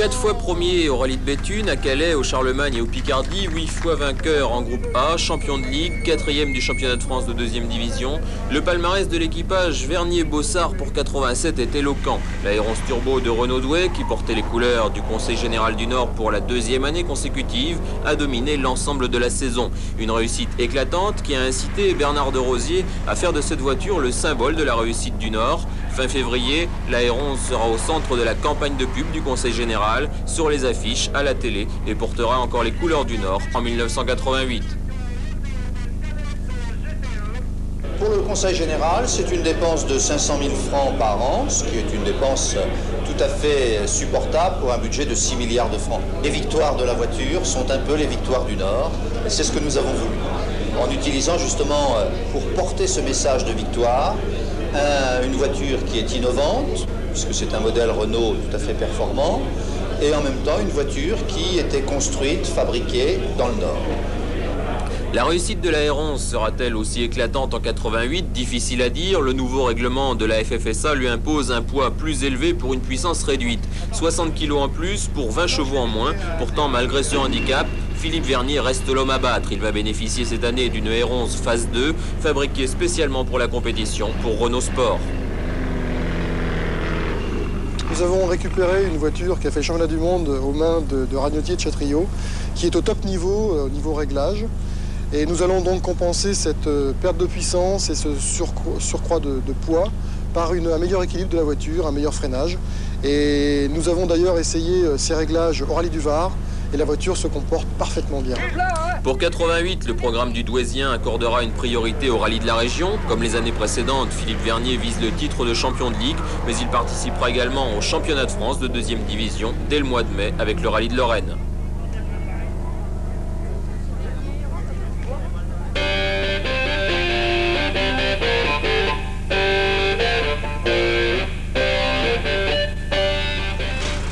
4 fois premier au rallye de Béthune, à Calais, au Charlemagne et au Picardie, 8 fois vainqueur en groupe A, champion de ligue, 4e du championnat de France de 2e division. Le palmarès de l'équipage Vernier-Bossard pour 87 est éloquent. L'Aérons Turbo de Renaud Douai, qui portait les couleurs du Conseil Général du Nord pour la 2e année consécutive, a dominé l'ensemble de la saison. Une réussite éclatante qui a incité Bernard de Rosier à faire de cette voiture le symbole de la réussite du Nord. Fin février, l'Aéron sera au centre de la campagne de pub du Conseil Général, sur les affiches, à la télé, et portera encore les couleurs du Nord en 1988. Pour le Conseil Général, c'est une dépense de 500 000 francs par an, ce qui est une dépense tout à fait supportable pour un budget de 6 milliards de francs. Les victoires de la voiture sont un peu les victoires du Nord, et c'est ce que nous avons voulu. En utilisant justement, pour porter ce message de victoire, une voiture qui est innovante, puisque c'est un modèle Renault tout à fait performant, et en même temps une voiture qui était construite, fabriquée dans le Nord. La réussite de l'Aéron sera-t-elle aussi éclatante en 88? Difficile à dire, le nouveau règlement de la FFSA lui impose un poids plus élevé pour une puissance réduite. 60 kg en plus pour 20 chevaux en moins. Pourtant, malgré ce handicap, Philippe Vernier reste l'homme à battre. Il va bénéficier cette année d'une Aéron phase 2, fabriquée spécialement pour la compétition pour Renault Sport. Nous avons récupéré une voiture qui a fait championnat du monde aux mains de Ragnotier et de Chatriot, qui est au top niveau, au niveau réglage. Et nous allons donc compenser cette perte de puissance et ce surcroît de poids par un meilleur équilibre de la voiture, un meilleur freinage. Et nous avons d'ailleurs essayé ces réglages au rallye du Var et la voiture se comporte parfaitement bien. Pour 88, le programme du Douaisien accordera une priorité au rallye de la région. Comme les années précédentes, Philippe Vernier vise le titre de champion de ligue, mais il participera également au championnat de France de 2e division dès le mois de mai avec le rallye de Lorraine.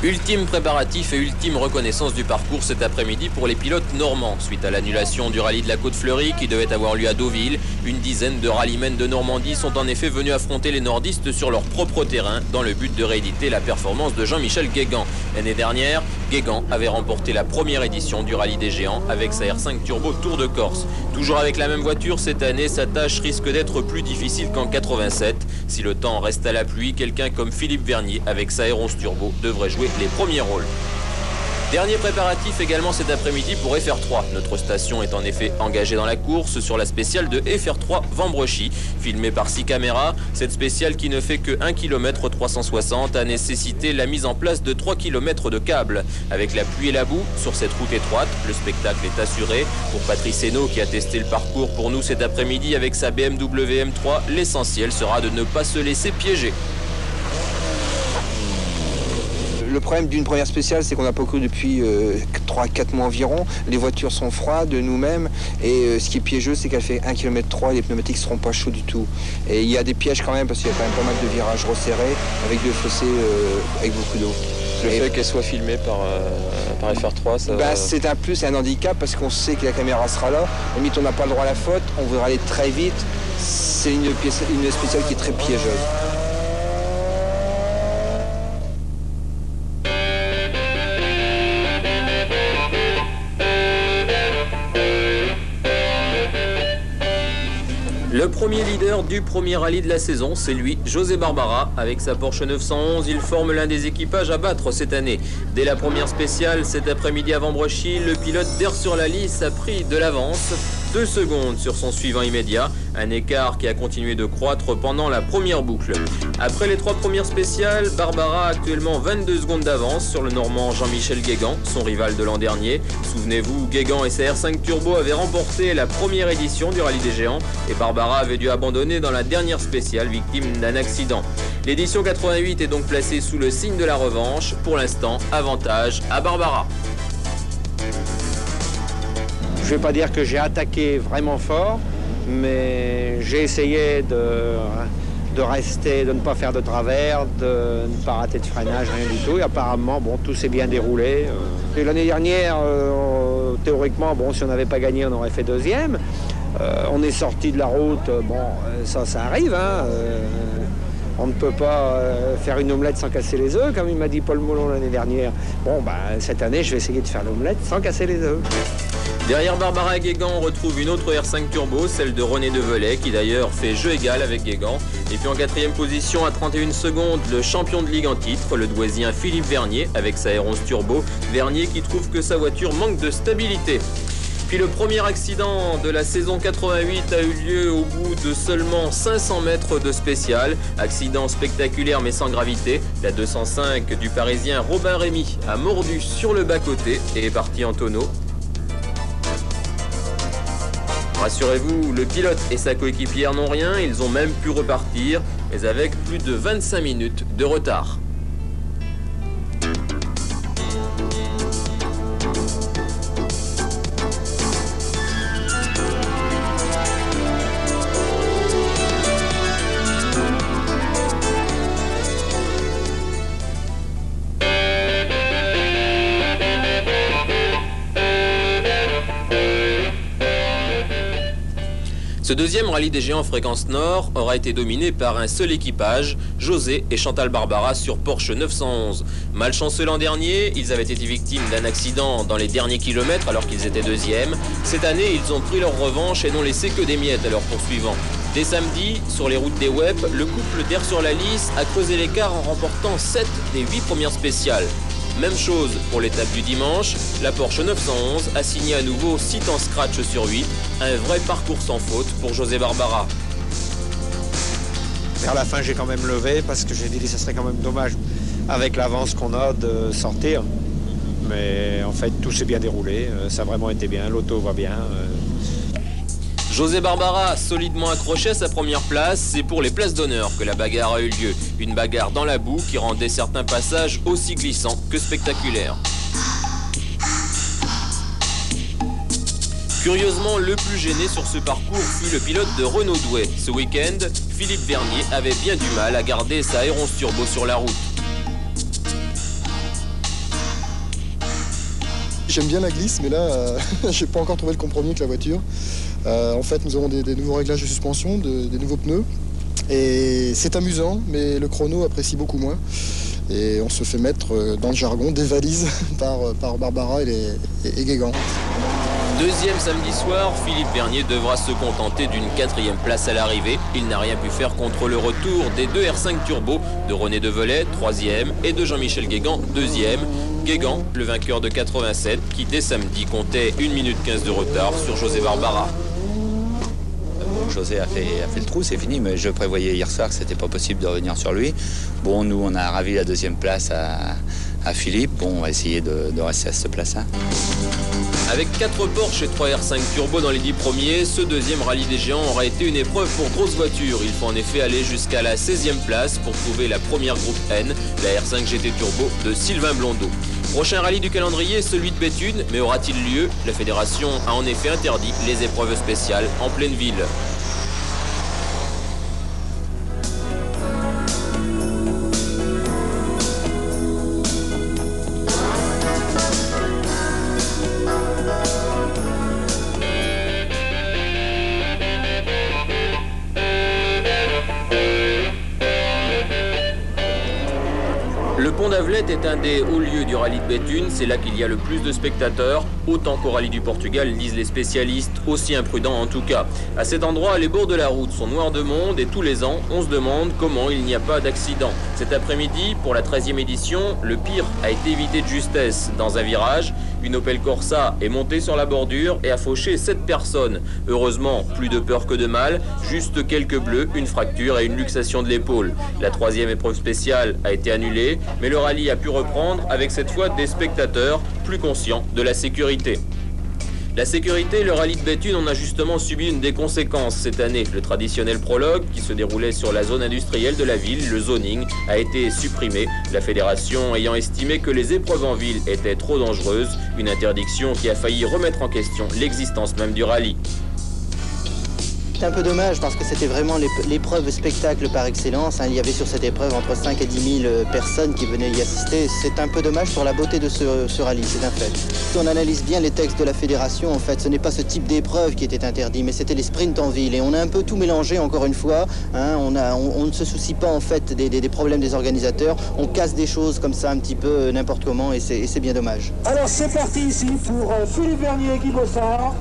Ultime préparatif et ultime reconnaissance du parcours cet après-midi pour les pilotes normands. Suite à l'annulation du rallye de la Côte-Fleurie qui devait avoir lieu à Deauville, une dizaine de rallymen de Normandie sont en effet venus affronter les nordistes sur leur propre terrain dans le but de rééditer la performance de Jean-Michel Guégan. L'année dernière, Guégan avait remporté la première édition du rallye des géants avec sa R5 Turbo Tour de Corse. Toujours avec la même voiture, cette année, sa tâche risque d'être plus difficile qu'en 87. Si le temps reste à la pluie, quelqu'un comme Philippe Vernier avec sa Aérons Turbo devrait jouer les premiers rôles. Dernier préparatif également cet après-midi pour FR3. Notre station est en effet engagée dans la course sur la spéciale de FR3 Vambrechy. Filmée par 6 caméras, cette spéciale qui ne fait que 1 km 360 a nécessité la mise en place de 3 km de câbles. Avec la pluie et la boue sur cette route étroite, le spectacle est assuré. Pour Patrice Hainaut qui a testé le parcours pour nous cet après-midi avec sa BMW M3, l'essentiel sera de ne pas se laisser piéger. Le problème d'une première spéciale, c'est qu'on n'a pas couru depuis 3-4 mois environ. Les voitures sont froides nous-mêmes et ce qui est piégeux, c'est qu'elle fait 1 km 3 et les pneumatiques ne seront pas chauds du tout. Et il y a des pièges quand même parce qu'il y a quand même pas mal de virages resserrés avec des fossés avec beaucoup d'eau. Le fait qu'elle soit filmée par FR3, ça... c'est un plus, c'est un handicap parce qu'on sait que la caméra sera là. Limite, on n'a pas le droit à la faute, on voudra aller très vite. C'est une spéciale qui est très piégeuse. Le premier leader du premier rallye de la saison, c'est lui, José Barbara. Avec sa Porsche 911, il forme l'un des équipages à battre cette année. Dès la première spéciale, cet après-midi à Vambrechy, le pilote d'Air sur la Lys a pris de l'avance. 2 secondes sur son suivant immédiat, un écart qui a continué de croître pendant la première boucle. Après les 3 premières spéciales, Barbara a actuellement 22 secondes d'avance sur le Normand Jean-Michel Guégan, son rival de l'an dernier. Souvenez-vous, Guégan et sa R5 Turbo avaient remporté la première édition du rallye des géants et Barbara avait dû abandonner dans la dernière spéciale, victime d'un accident. L'édition 88 est donc placée sous le signe de la revanche. Pour l'instant, avantage à Barbara. Je ne vais pas dire que j'ai attaqué vraiment fort, mais j'ai essayé de rester, de ne pas faire de travers, de ne pas rater de freinage, rien du tout. Et apparemment, bon, tout s'est bien déroulé. Et l'année dernière, théoriquement, bon, si on n'avait pas gagné, on aurait fait 2e. On est sorti de la route, bon, ça arrive, hein. On ne peut pas faire une omelette sans casser les œufs, comme il m'a dit Paul Moulon l'année dernière. Bon, cette année, je vais essayer de faire l'omelette sans casser les œufs. Derrière Barbara et Guégan, on retrouve une autre R5 Turbo, celle de René Develay, qui d'ailleurs fait jeu égal avec Guégan. Et puis en 4e position, à 31 secondes, le champion de Ligue en titre, le Douaisien Philippe Vernier, avec sa R11 Turbo. Vernier qui trouve que sa voiture manque de stabilité. Puis le premier accident de la saison 88 a eu lieu au bout de seulement 500 mètres de spécial. Accident spectaculaire mais sans gravité. La 205 du Parisien Robin Rémy a mordu sur le bas-côté et est parti en tonneau. Rassurez-vous, le pilote et sa coéquipière n'ont rien, ils ont même pu repartir, mais avec plus de 25 minutes de retard. Ce deuxième rallye des géants fréquence nord aura été dominé par un seul équipage, José et Chantal Barbara sur Porsche 911. Malchanceux l'an dernier, ils avaient été victimes d'un accident dans les derniers kilomètres alors qu'ils étaient deuxièmes. Cette année, ils ont pris leur revanche et n'ont laissé que des miettes à leurs poursuivants. Dès samedi, sur les routes des WEP, le couple d'Air sur la Lys a creusé l'écart en remportant 7 des 8 premières spéciales. Même chose pour l'étape du dimanche, la Porsche 911 a signé à nouveau 6 temps scratch sur 8, un vrai parcours sans faute pour José Barbara. Vers la fin, j'ai quand même levé parce que j'ai dit que ça serait quand même dommage avec l'avance qu'on a de sortir. Mais en fait, tout s'est bien déroulé, ça a vraiment été bien, l'auto va bien. José Barbara, solidement accroché à sa première place, c'est pour les places d'honneur que la bagarre a eu lieu. Une bagarre dans la boue qui rendait certains passages aussi glissants que spectaculaires. Curieusement, le plus gêné sur ce parcours fut le pilote de Renault Douai. Ce week-end, Philippe Vernier avait bien du mal à garder sa R11 Turbo sur la route. J'aime bien la glisse, mais là, j'ai pas encore trouvé le compromis avec la voiture. En fait, nous avons des nouveaux réglages de suspension, des nouveaux pneus. Et c'est amusant, mais le chrono apprécie beaucoup moins. Et on se fait mettre dans le jargon des valises par Barbara et Guégan. Deuxième samedi soir, Philippe Vernier devra se contenter d'une 4e place à l'arrivée. Il n'a rien pu faire contre le retour des 2 R5 Turbo de René Develay, 3e, et de Jean-Michel Guégan, 2e. Guégan, le vainqueur de 87, qui dès samedi comptait 1 minute 15 de retard sur José Barbara. José a fait le trou, c'est fini, mais je prévoyais hier soir que c'était pas possible de revenir sur lui. Bon, nous, on a ravi la 2e place à Philippe. Bon, on va essayer de rester à cette place-là. Avec 4 Porsche et 3 R5 Turbo dans les 10 premiers, ce deuxième rallye des géants aura été une épreuve pour grosse voiture. Il faut en effet aller jusqu'à la 16e place pour trouver la première groupe N, la R5 GT Turbo de Sylvain Blondeau. Prochain rallye du calendrier, celui de Béthune, mais aura-t-il lieu? La fédération a en effet interdit les épreuves spéciales en pleine ville. Le pont d'Avelette est un des hauts lieux du rallye de Béthune, c'est là qu'il y a le plus de spectateurs, autant qu'au rallye du Portugal, disent les spécialistes, aussi imprudents en tout cas. À cet endroit, les bords de la route sont noirs de monde et tous les ans, on se demande comment il n'y a pas d'accident. Cet après-midi, pour la 13e édition, le pire a été évité de justesse. Dans un virage, une Opel Corsa est montée sur la bordure et a fauché 7 personnes. Heureusement, plus de peur que de mal, juste quelques bleus, une fracture et une luxation de l'épaule. La 3e épreuve spéciale a été annulée, mais le rallye a pu reprendre avec cette fois des spectateurs plus conscients de la sécurité. La sécurité, le rallye de Béthune en a justement subi une des conséquences cette année. Le traditionnel prologue, qui se déroulait sur la zone industrielle de la ville, le zoning, a été supprimé, la fédération ayant estimé que les épreuves en ville étaient trop dangereuses, une interdiction qui a failli remettre en question l'existence même du rallye. c'est un peu dommage parce que c'était vraiment l'épreuve spectacle par excellence. Hein. Il y avait sur cette épreuve entre 5 et 10 000 personnes qui venaient y assister. C'est un peu dommage pour la beauté de ce rallye, c'est un fait. Si on analyse bien les textes de la fédération, en fait, ce n'est pas ce type d'épreuve qui était interdit, mais c'était les sprints en ville. Et on a un peu tout mélangé, encore une fois. Hein. On ne se soucie pas, en fait, des problèmes des organisateurs. On casse des choses comme ça un petit peu n'importe comment et c'est bien dommage. Alors c'est parti ici pour Philippe Vernier et Guy Bossard.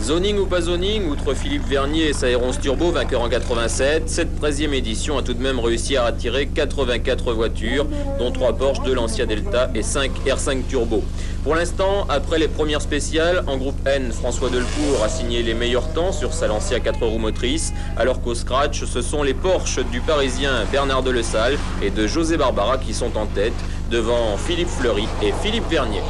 Zoning ou pas zoning, outre Philippe Vernier et sa R11 Turbo, vainqueur en 87, cette 13e édition a tout de même réussi à attirer 84 voitures, dont 3 Porsche, 2 Lancia Delta et 5 R5 Turbo. Pour l'instant, après les premières spéciales, en groupe N, François Delcourt a signé les meilleurs temps sur sa Lancia 4 roues motrices, alors qu'au scratch, ce sont les Porsche du Parisien Bernard Delesalle et de José Barbara qui sont en tête, devant Philippe Fleury et Philippe Vernier.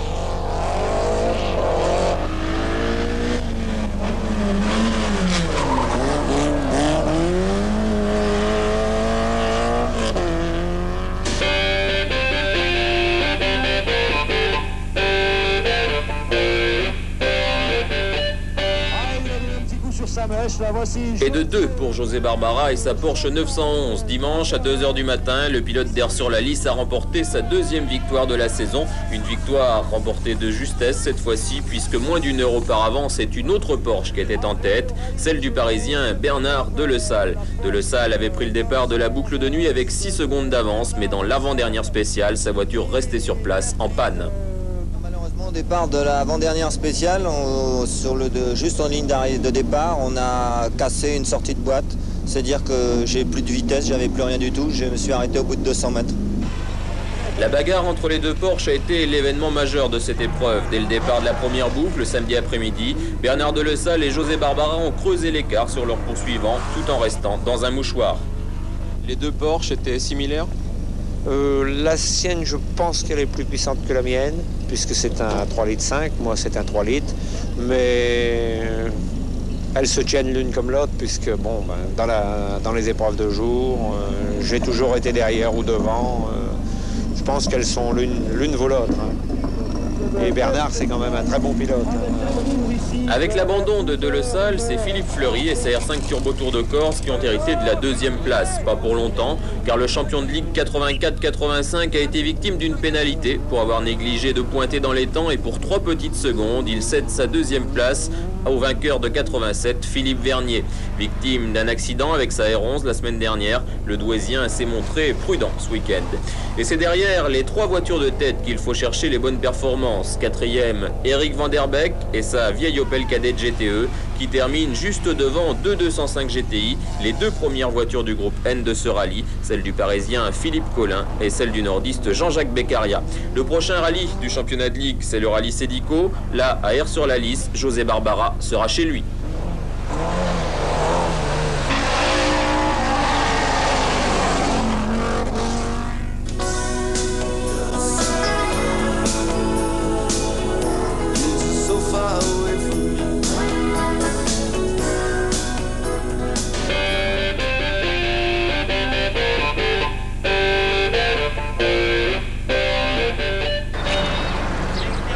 Et de 2 pour José Barbara et sa Porsche 911. Dimanche à 2 h du matin, le pilote d'Air sur la Lys a remporté sa 2e victoire de la saison. Une victoire remportée de justesse cette fois-ci, puisque moins d'une heure auparavant, c'est une autre Porsche qui était en tête, celle du Parisien Bernard Delesalle. Delesalle avait pris le départ de la boucle de nuit avec 6 secondes d'avance, mais dans l'avant-dernière spéciale, sa voiture restait sur place en panne. Au départ de l'avant-dernière spéciale, juste en ligne de départ, on a cassé une sortie de boîte. C'est-à-dire que j'ai plus de vitesse, j'avais plus rien du tout, je me suis arrêté au bout de 200 mètres. La bagarre entre les 2 Porsche a été l'événement majeur de cette épreuve. Dès le départ de la première boucle, le samedi après-midi, Bernard Delesalle et José Barbara ont creusé l'écart sur leur poursuivant, tout en restant dans un mouchoir. Les 2 Porsche étaient similaires? La sienne, je pense qu'elle est plus puissante que la mienne, puisque c'est un 3,5 litres, moi c'est un 3 litres, mais elles se tiennent l'une comme l'autre, puisque bon, dans les épreuves de jour, j'ai toujours été derrière ou devant. Je pense qu'elles sont l'une vaut l'autre. Hein. Et Bernard, c'est quand même un très bon pilote. Avec l'abandon de Delesalle, c'est Philippe Fleury et sa R5 Turbo Tour de Corse qui ont hérité de la 2e place. Pas pour longtemps, car le champion de Ligue 84-85 a été victime d'une pénalité pour avoir négligé de pointer dans les temps et pour 3 petites secondes, il cède sa 2e place au vainqueur de 87, Philippe Vernier. Victime d'un accident avec sa R11 la semaine dernière, le Douaisien s'est montré prudent ce week-end. Et c'est derrière les 3 voitures de tête qu'il faut chercher les bonnes performances. 4e, Eric Van Der Beek et sa vieille Opel Kadett GTE qui termine juste devant 2 205 GTI, les 2 premières voitures du groupe N de ce rallye, celle du Parisien Philippe Collin et celle du nordiste Jean-Jacques Beccaria. Le prochain rallye du championnat de Ligue, c'est le rallye Cédico. Là, à Air sur la Lys, José Barbara sera chez lui.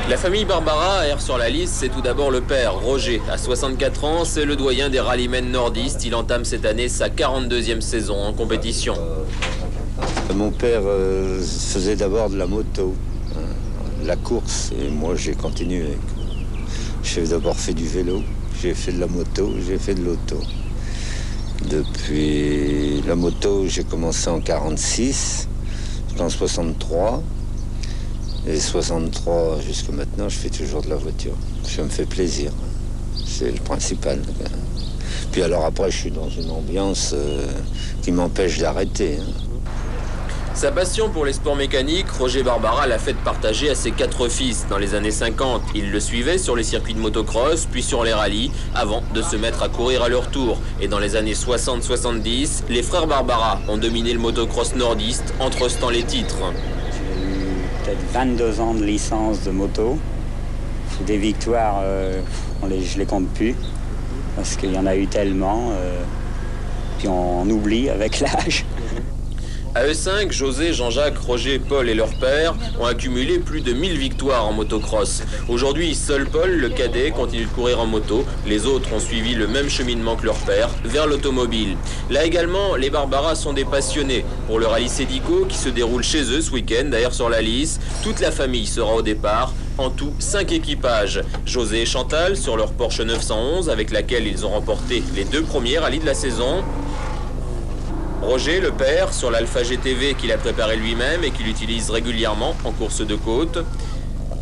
La famille Barbara à Air sur la Lys, c'est tout d'abord le père, Roger. À 64 ans, c'est le doyen des rallymen nordistes. Il entame cette année sa 42e saison en compétition. Mon père faisait d'abord de la moto, de la course, et moi j'ai continué. J'ai d'abord fait du vélo, j'ai fait de la moto, j'ai fait de l'auto. Depuis la moto, j'ai commencé en 46, en 63. Et 63 jusqu'à maintenant, je fais toujours de la voiture. Ça me fait plaisir. C'est le principal. Puis alors après, je suis dans une ambiance qui m'empêche d'arrêter. Sa passion pour les sports mécaniques, Roger Barbara l'a fait partager à ses 4 fils. Dans les années 50, il le suivait sur les circuits de motocross, puis sur les rallyes, avant de se mettre à courir à leur tour. Et dans les années 60-70, les frères Barbara ont dominé le motocross nordiste en trustant les titres. Peut-être 22 ans de licence de moto. Des victoires, je les compte plus, parce qu'il y en a eu tellement, puis on oublie avec l'âge. À eux 5, José, Jean-Jacques, Roger, Paul et leur père ont accumulé plus de 1000 victoires en motocross. Aujourd'hui, seul Paul, le cadet, continue de courir en moto. Les autres ont suivi le même cheminement que leur père, vers l'automobile. Là également, les Barbara sont des passionnés. Pour le rallye Sédico, qui se déroule chez eux ce week-end, d'ailleurs sur la Lys, toute la famille sera au départ. En tout, 5 équipages. José et Chantal sur leur Porsche 911, avec laquelle ils ont remporté les 2 premiers rallyes de la saison. Roger, le père, sur l'Alpha GTV qu'il a préparé lui-même et qu'il utilise régulièrement en course de côte.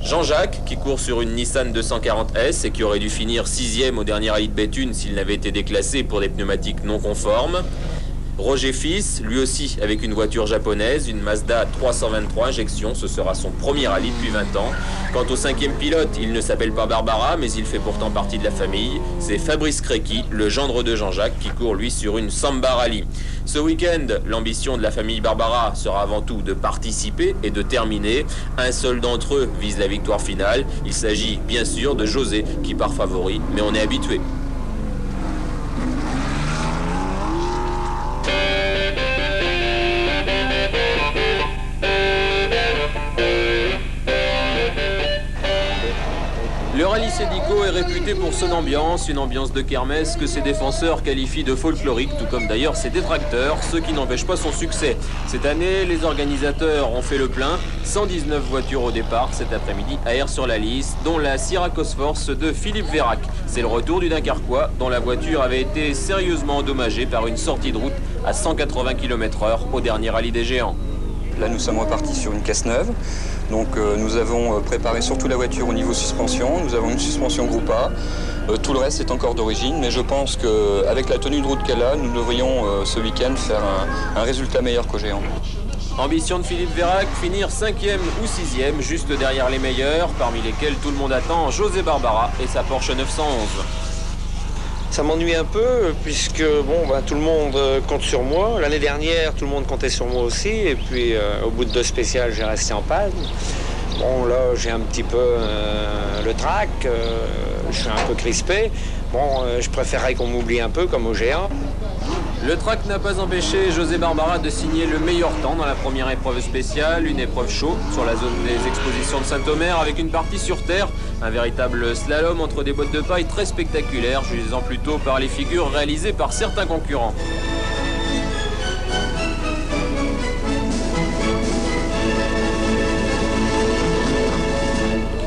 Jean-Jacques, qui court sur une Nissan 240S et qui aurait dû finir 6e au dernier rallye de Béthune s'il n'avait été déclassé pour des pneumatiques non conformes. Roger fils, lui aussi avec une voiture japonaise, une Mazda 323 injection, ce sera son premier rallye depuis 20 ans. Quant au 5e pilote, il ne s'appelle pas Barbara, mais il fait pourtant partie de la famille. C'est Fabrice Créqui, le gendre de Jean-Jacques, qui court lui sur une Samba Rally. Ce week-end, l'ambition de la famille Barbara sera avant tout de participer et de terminer. Un seul d'entre eux vise la victoire finale. Il s'agit bien sûr de José, qui part favori, mais on est habitué. Le rallye Sédico est réputé pour son ambiance, une ambiance de kermesse que ses défenseurs qualifient de folklorique, tout comme d'ailleurs ses détracteurs, ce qui n'empêche pas son succès. Cette année, les organisateurs ont fait le plein, 119 voitures au départ cet après-midi à Aire-sur-la-Lys, dont la Syracuse Force de Philippe Vérac. C'est le retour du Dunkerquois, dont la voiture avait été sérieusement endommagée par une sortie de route à 180 km/h au dernier rallye des géants. Là, nous sommes repartis sur une caisse neuve. Donc nous avons préparé surtout la voiture au niveau suspension. Nous avons une suspension groupe A. Tout le reste est encore d'origine, mais je pense qu'avec la tenue de route qu'elle a, nous devrions ce week-end faire un résultat meilleur qu'au géant. Ambition de Philippe Vérac, finir 5e ou 6e, juste derrière les meilleurs, parmi lesquels tout le monde attend José Barbara et sa Porsche 911. Ça m'ennuie un peu puisque tout le monde compte sur moi. L'année dernière, tout le monde comptait sur moi aussi. Et puis au bout de 2 spéciales, j'ai resté en panne. Bon, là, j'ai un petit peu le trac. Je suis un peu crispé. Je préférerais qu'on m'oublie un peu comme au géant. Le track n'a pas empêché José Barbara de signer le meilleur temps dans la première épreuve spéciale, une épreuve chaude sur la zone des expositions de Saint-Omer avec une partie sur terre, un véritable slalom entre des bottes de paille très spectaculaire, jugeant plutôt par les figures réalisées par certains concurrents.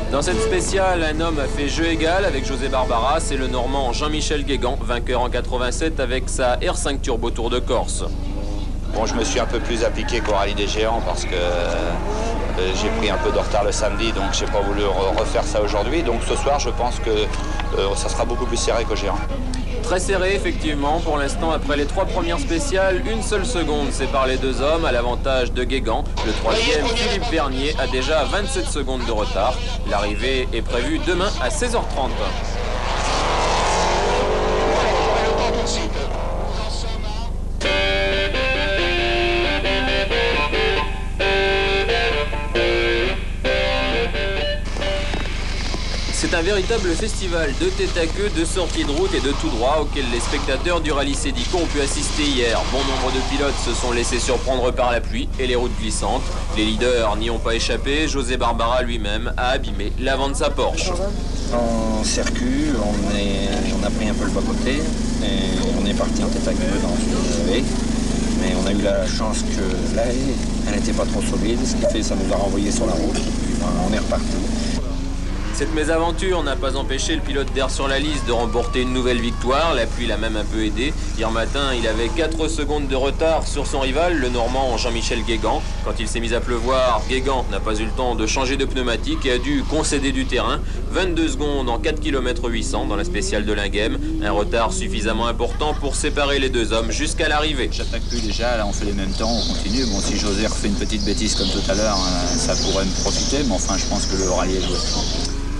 Dans cette spéciale, un homme a fait jeu égal avec José Barbara, c'est le Normand Jean-Michel Guégan, vainqueur en 87 avec sa R5 Turbo Tour de Corse. Bon, je me suis un peu plus appliqué qu'au rallye des géants parce que j'ai pris un peu de retard le samedi, donc j'ai pas voulu refaire ça aujourd'hui. Donc ce soir, je pense que ça sera beaucoup plus serré qu'au géant. Très serré, effectivement. Pour l'instant, après les 3 premières spéciales, une seule seconde sépare les 2 hommes à l'avantage de Guégan. Le 3e, Philippe Vernier, a déjà 27 secondes de retard. L'arrivée est prévue demain à 16h30. C'est un véritable festival de tête à queue, de sorties de route et de tout droit auquel les spectateurs du rallye Sédico ont pu assister hier. Bon nombre de pilotes se sont laissés surprendre par la pluie et les routes glissantes. Les leaders n'y ont pas échappé. José Barbara lui-même a abîmé l'avant de sa Porsche. En circuit, on a pris un peu le bas-côté et on est parti en tête à queue dans une V. Mais on a eu la chance que là, elle n'était pas trop solide, ce qui fait que ça nous a renvoyé sur la route. On est reparti. Cette mésaventure n'a pas empêché le pilote d'Aire-sur-la-Lys de remporter une nouvelle victoire. La pluie l'a même un peu aidé. Hier matin, il avait 4 secondes de retard sur son rival, le Normand Jean-Michel Guégan. Quand il s'est mis à pleuvoir, Guégan n'a pas eu le temps de changer de pneumatique et a dû concéder du terrain. 22 secondes en 4 km 800 dans la spéciale de Linghem. Un retard suffisamment important pour séparer les 2 hommes jusqu'à l'arrivée. J'attaque plus déjà, là on fait les mêmes temps, on continue. Bon, si José refait une petite bêtise comme tout à l'heure, ça pourrait me profiter, mais enfin je pense que le rallye est joué.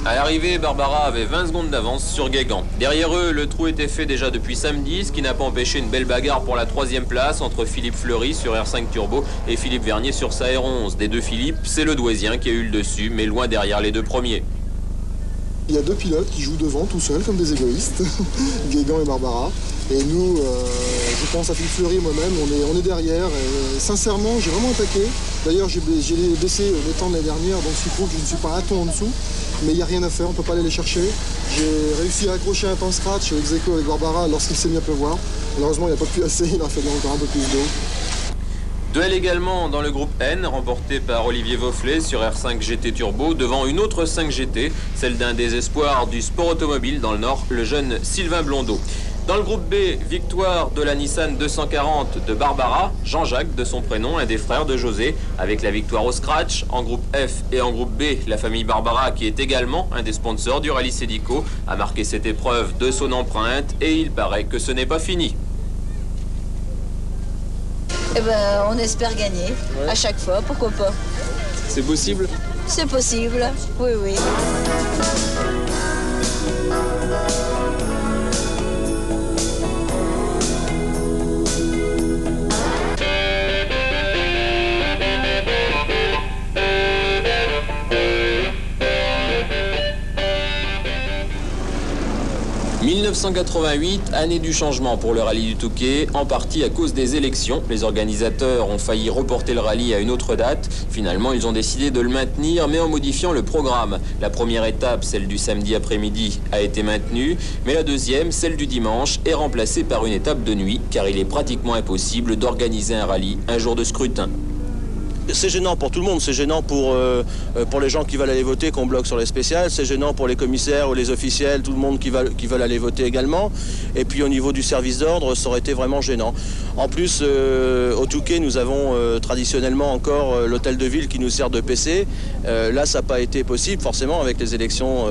À l'arrivée, Barbara avait 20 secondes d'avance sur Guégan. Derrière eux, le trou était fait déjà depuis samedi, ce qui n'a pas empêché une belle bagarre pour la 3e place entre Philippe Fleury sur R5 Turbo et Philippe Vernier sur sa R11. Des 2 Philippe, c'est le Douaisien qui a eu le dessus, mais loin derrière les 2 premiers. Il y a 2 pilotes qui jouent devant tout seuls comme des égoïstes, Guégan et Barbara. Et nous, je pense à Philippe Fleury moi-même, on est derrière. Et, sincèrement, j'ai vraiment attaqué. D'ailleurs, j'ai baissé les temps de l'année dernière, donc je trouve que je ne suis pas un ton en dessous. Mais il n'y a rien à faire, on ne peut pas aller les chercher. J'ai réussi à accrocher un temps scratch ex aequo avec Barbara lorsqu'il s'est mis à pleuvoir. Malheureusement, il n'a pas pu assez, il a fallu encore un peu plus d'eau. Duel également dans le groupe N, remporté par Olivier Vofflet sur R5 GT Turbo devant une autre 5 GT, celle d'un des espoirs du sport automobile dans le Nord, le jeune Sylvain Blondeau. Dans le groupe B, victoire de la Nissan 240 de Barbara, Jean-Jacques de son prénom, un des frères de José, avec la victoire au scratch. En groupe F et en groupe B, la famille Barbara, qui est également un des sponsors du rallye Cedico, a marqué cette épreuve de son empreinte et il paraît que ce n'est pas fini. Eh ben, on espère gagner, à chaque fois, pourquoi pas. C'est possible? C'est possible, oui, oui. 1988, année du changement pour le rallye du Touquet, en partie à cause des élections. Les organisateurs ont failli reporter le rallye à une autre date. Finalement, ils ont décidé de le maintenir, mais en modifiant le programme. La première étape, celle du samedi après-midi, a été maintenue, mais la deuxième, celle du dimanche, est remplacée par une étape de nuit, car il est pratiquement impossible d'organiser un rallye un jour de scrutin. C'est gênant pour tout le monde, c'est gênant pour les gens qui veulent aller voter, qu'on bloque sur les spéciales, c'est gênant pour les commissaires ou les officiels, tout le monde qui veulent aller voter également. Et puis au niveau du service d'ordre, ça aurait été vraiment gênant. En plus, au Touquet, nous avons traditionnellement encore l'hôtel de ville qui nous sert de PC. Là, ça n'a pas été possible, forcément, avec les élections.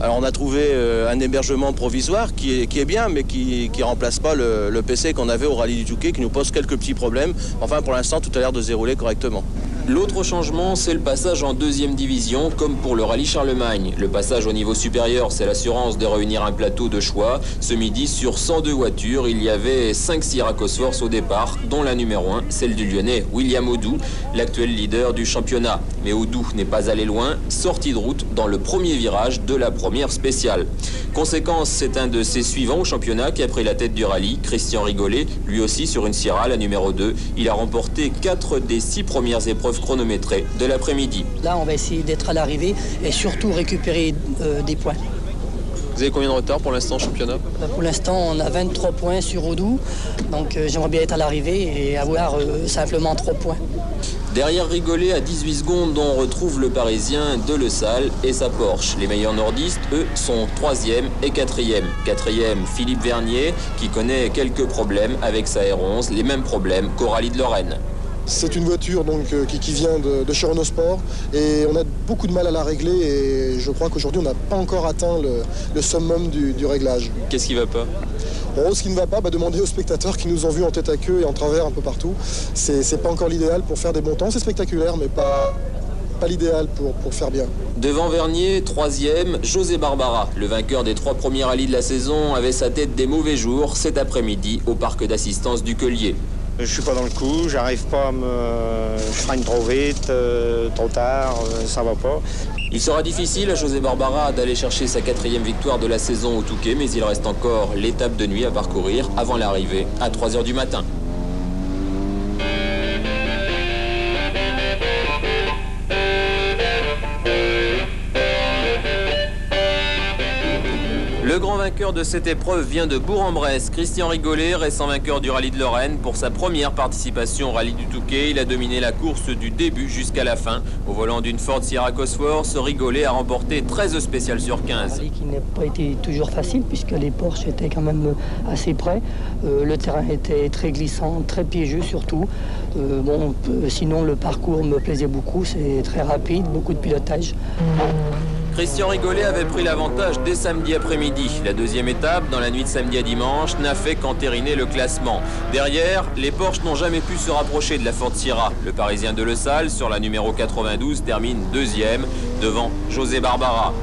Alors on a trouvé un hébergement provisoire qui est bien, mais qui ne remplace pas le PC qu'on avait au rallye du Touquet, qui nous pose quelques petits problèmes. Enfin, pour l'instant, tout a l'air de se dérouler correctement. L'autre changement, c'est le passage en deuxième division, comme pour le rallye Charlemagne. Le passage au niveau supérieur, c'est l'assurance de réunir un plateau de choix. Ce midi, sur 102 voitures, il y avait 5 Syracuse Force au départ, dont la numéro 1, celle du Lyonnais William Audou, l'actuel leader du championnat. Mais Audou n'est pas allé loin, sortie de route dans le premier virage de la première spéciale. Conséquence, c'est un de ses suivants au championnat qui a pris la tête du rallye, Christian Rigolet, lui aussi sur une Syrah, la numéro 2. Il a remporté 4 des 6 premières épreuves chronométrées de l'après-midi. Là, on va essayer d'être à l'arrivée et surtout récupérer des points. Vous avez combien de retard pour l'instant au championnat? Pour l'instant, on a 23 points sur Audou, donc j'aimerais bien être à l'arrivée et avoir simplement 3 points. Derrière Rigolet, à 18 secondes, on retrouve le Parisien de Le Salle et sa Porsche. Les meilleurs nordistes, eux, sont 3e et 4e. 4e, Philippe Vernier, qui connaît quelques problèmes avec sa R11, les mêmes problèmes qu'au rallye de Lorraine. C'est une voiture donc, qui vient de chez Renault Sport et on a beaucoup de mal à la régler et je crois qu'aujourd'hui on n'a pas encore atteint le summum du réglage. Qu'est-ce qui ne va pas? Bon, ce qui ne va pas, demander aux spectateurs qui nous ont vus en tête à queue et en travers un peu partout. C'est pas encore l'idéal pour faire des bons temps, c'est spectaculaire mais pas l'idéal pour faire bien. Devant Vernier, 3e, José Barbara. Le vainqueur des 3 premiers rallyes de la saison avait sa tête des mauvais jours cet après-midi au parc d'assistance du Collier. Je suis pas dans le coup, j'arrive pas à je freine trop vite, trop tard, ça va pas. Il sera difficile à José Barbara d'aller chercher sa 4e victoire de la saison au Touquet, mais il reste encore l'étape de nuit à parcourir avant l'arrivée à 3 h du matin. Le grand vainqueur de cette épreuve vient de Bourg-en-Bresse. Christian Rigolet, récent vainqueur du rallye de Lorraine. Pour sa première participation au rallye du Touquet, il a dominé la course du début jusqu'à la fin. Au volant d'une Ford Syracuse Force, Rigolet a remporté 13 spéciales sur 15. Un rallye qui n'a pas été toujours facile puisque les Porsche étaient quand même assez près. Le terrain était très glissant, très piégeux surtout. Sinon le parcours me plaisait beaucoup, c'est très rapide, beaucoup de pilotage. Christian Rigolet avait pris l'avantage dès samedi après-midi. La deuxième étape, dans la nuit de samedi à dimanche, n'a fait qu'entériner le classement. Derrière, les Porsche n'ont jamais pu se rapprocher de la Ford Sierra. Le Parisien de Le Salle, sur la numéro 92, termine 2e, devant José Barbara.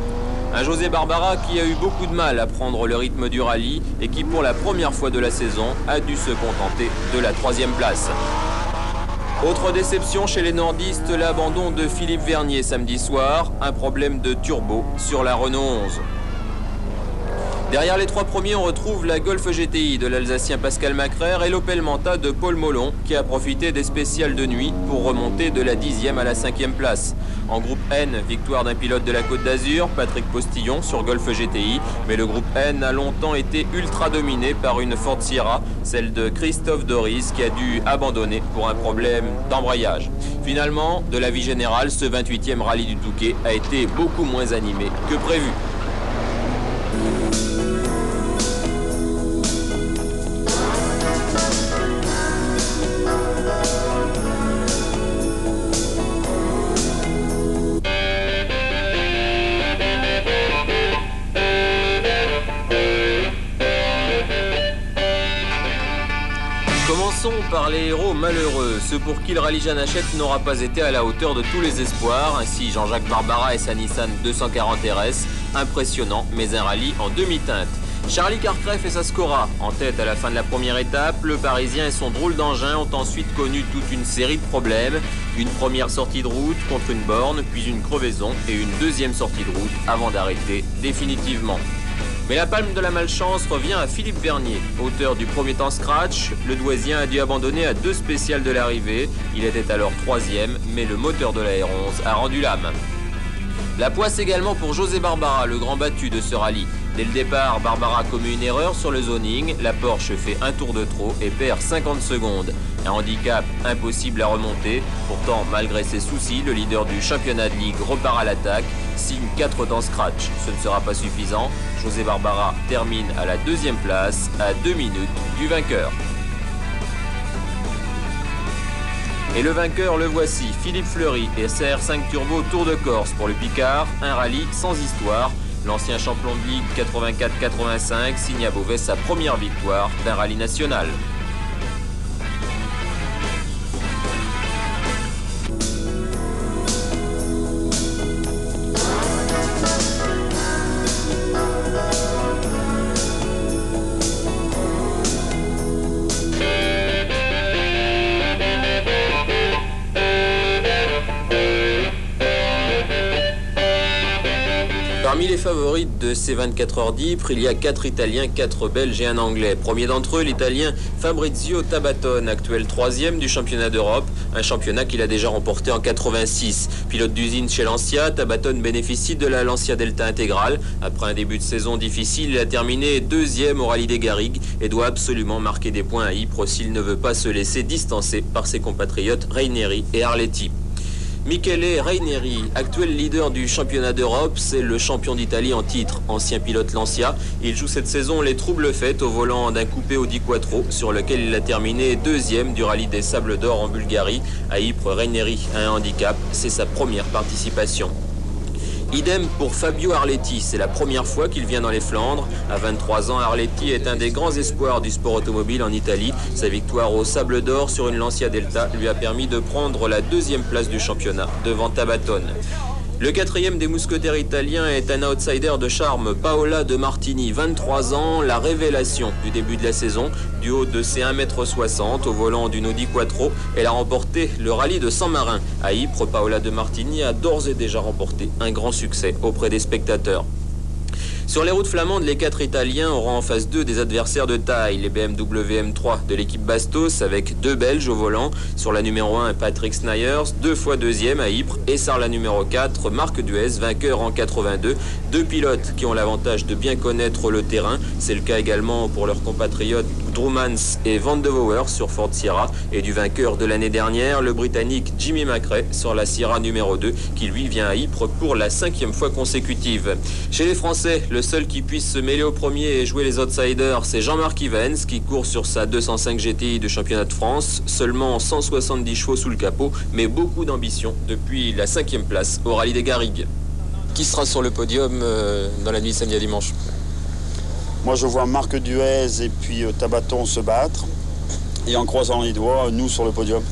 Un José Barbara qui a eu beaucoup de mal à prendre le rythme du rallye et qui, pour la première fois de la saison, a dû se contenter de la 3e place. Autre déception chez les nordistes, l'abandon de Philippe Vernier samedi soir, un problème de turbo sur la Renault 11. Derrière les 3 premiers, on retrouve la Golf GTI de l'Alsacien Pascal Macraire et l'Opel Manta de Paul Molon, qui a profité des spéciales de nuit pour remonter de la 10e à la 5e place. En groupe N, victoire d'un pilote de la Côte d'Azur, Patrick Postillon sur Golf GTI, mais le groupe N a longtemps été ultra dominé par une Ford Sierra, celle de Christophe Doris, qui a dû abandonner pour un problème d'embrayage. Finalement, de l'avis général, ce 28e rallye du Touquet a été beaucoup moins animé que prévu. Commençons par les héros malheureux, ceux pour qui le rallye Jeanne Hachette n'aura pas été à la hauteur de tous les espoirs. Ainsi Jean-Jacques Barbara et sa Nissan 240 RS, impressionnant mais un rallye en demi-teinte. Charlie Cartreff et sa Scora, en tête à la fin de la première étape, le Parisien et son drôle d'engin ont ensuite connu toute une série de problèmes. Une première sortie de route contre une borne, puis une crevaison et une deuxième sortie de route avant d'arrêter définitivement. Mais la palme de la malchance revient à Philippe Vernier. Auteur du premier temps scratch, le Douaisien a dû abandonner à 2 spéciales de l'arrivée. Il était alors 3e, mais le moteur de la R11 a rendu l'âme. La poisse également pour José Barbara, le grand battu de ce rallye. Dès le départ, Barbara commet une erreur sur le zoning. La Porsche fait un tour de trop et perd 50 secondes. Un handicap impossible à remonter. Pourtant, malgré ses soucis, le leader du championnat de Ligue repart à l'attaque, signe 4 temps scratch. Ce ne sera pas suffisant. José Barbara termine à la 2e place, à 2 minutes du vainqueur. Et le vainqueur, le voici, Philippe Fleury et CR5 Turbo Tour de Corse pour le Picard, un rallye sans histoire. L'ancien champion de Ligue 84-85 signe à Beauvais sa première victoire d'un rallye national. Parmi les favoris de ces 24 heures d'Ypres, il y a 4 Italiens, 4 Belges et un Anglais. Premier d'entre eux, l'Italien Fabrizio Tabatone, actuel 3e du championnat d'Europe, un championnat qu'il a déjà remporté en 86. Pilote d'usine chez Lancia, Tabatone bénéficie de la Lancia Delta intégrale. Après un début de saison difficile, il a terminé 2e au rallye des Garrigues et doit absolument marquer des points à Ypres s'il ne veut pas se laisser distancer par ses compatriotes Raineri et Arletti. Michele Raineri, actuel leader du championnat d'Europe, c'est le champion d'Italie en titre, ancien pilote Lancia. Il joue cette saison les troubles faites au volant d'un coupé Audi Quattro sur lequel il a terminé 2e du rallye des Sables d'Or en Bulgarie. À Ypres, Raineri a un handicap, c'est sa première participation. Idem pour Fabio Arletti, c'est la première fois qu'il vient dans les Flandres. À 23 ans, Arletti est un des grands espoirs du sport automobile en Italie. Sa victoire au Sable d'Or sur une Lancia Delta lui a permis de prendre la 2e place du championnat devant Tabatone. Le 4e des mousquetaires italiens est un outsider de charme, Paola De Martini, 23 ans, la révélation du début de la saison. Du haut de ses 1,60 m au volant d'une Audi Quattro, elle a remporté le rallye de Saint-Marin. À Ypres, Paola De Martini a d'ores et déjà remporté un grand succès auprès des spectateurs. Sur les routes flamandes, les 4 Italiens auront en face d'eux des adversaires de taille. Les BMW M3 de l'équipe Bastos avec 2 Belges au volant. Sur la numéro 1, Patrick Snyders, 2 fois 2e à Ypres. Et sur la numéro 4, Marc Duez, vainqueur en 82. 2 pilotes qui ont l'avantage de bien connaître le terrain. C'est le cas également pour leurs compatriotes Drumans et Van de Voer sur Ford Sierra. Et du vainqueur de l'année dernière, le Britannique Jimmy McRae sur la Sierra numéro 2, qui lui vient à Ypres pour la 5e fois consécutive. Chez les Français, le seul qui puisse se mêler au premier et jouer les outsiders, c'est Jean-Marc Ivens qui court sur sa 205 GTI de championnat de France. Seulement 170 chevaux sous le capot, mais beaucoup d'ambition depuis la 5e place au rallye des Garrigues. Qui sera sur le podium dans la nuit samedi à dimanche? Moi je vois Marc Duez et puis Tabaton se battre. Et en croisant les doigts, nous sur le podium.